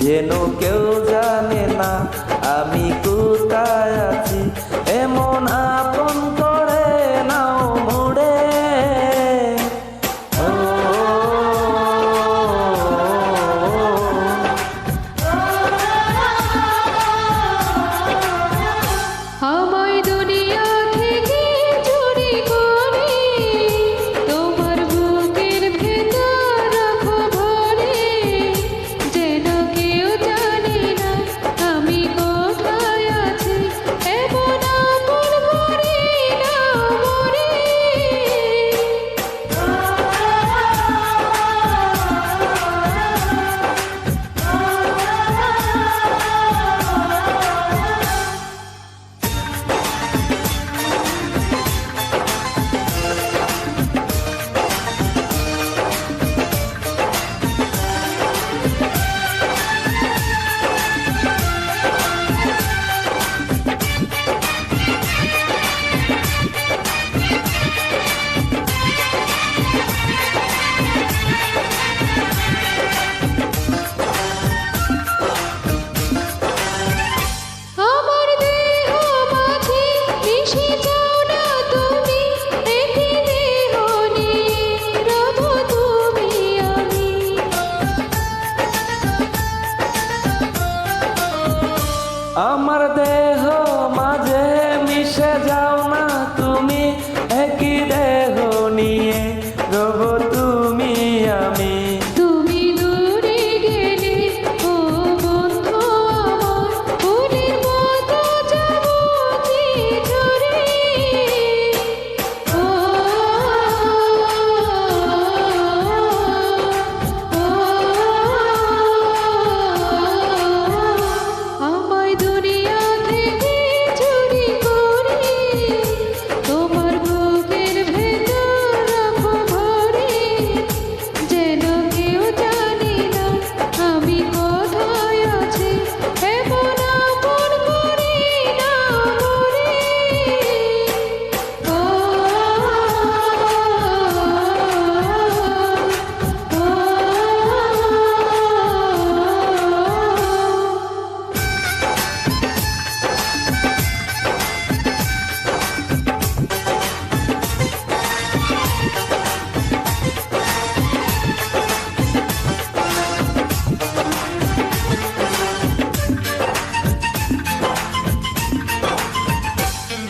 যেন কেউ জানে না আমি কোথায় আছি, এমন আপন করে নাও মুড়ে। আমায় দুনিয়া থেকে চুরি করে তোমার বুকের ভেতর রাখো ভরে, যেন কেউ জানে না আমি কোথায় আছি, এমন আপন করে নাও মোরে। আমার দেহ মাঝে মিশে যাও না তুমি, একই দেহ নিয়ে রবো তুমি আমি। আমার দেহ মাঝে মিশে যাও না তুমি, একই দেহ নিয়ে রব তুমি আমি। তুমি দূরে গেলে ও বন্ধু আমার, ফুলের মতো যাবো ঝরে। ও আমায় দুনিয়া থেকে চুরি করে তোমার বুকের ভেতর রাখো ভরে, যেন কেউ জানে না আমি কোথায় আছি, এমন আপন করে নাও মোরে।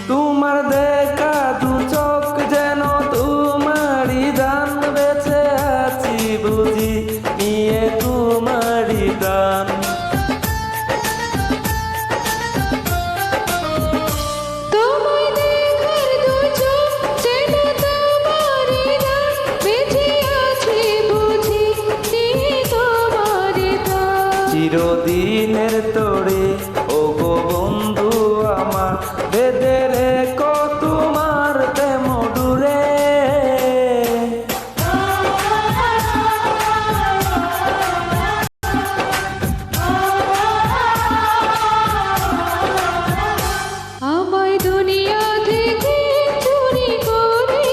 তোমার দেখা দু চোখ যেন তোমারই দান, বেঁচে আছি বুঝি নিয়ে তোমারই দান। তোমায় দেখার দু চোখ যেন তোমারই দান, বেঁচে আছি বুঝি নিয়ে তোমারই দান। চিরদিনের তোরে ও গো বন্ধু আমার, বেঁধে রেখো তোমার প্রেম ডুরে। আমায় দুনিয়া থেকে চুরি করে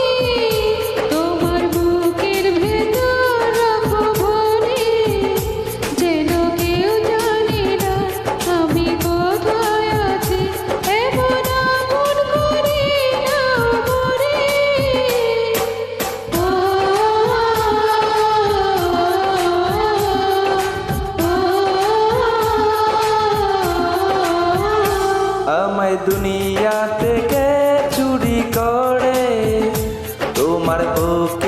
তোমার বুকের ভেতর রাখো ভরে, যেন কেউ জানে না আমি কোথায় আছি, এমন আপন করে নাও মোরে। আমায় দুনিয়া থেকে চুরি করে তোমার বুকে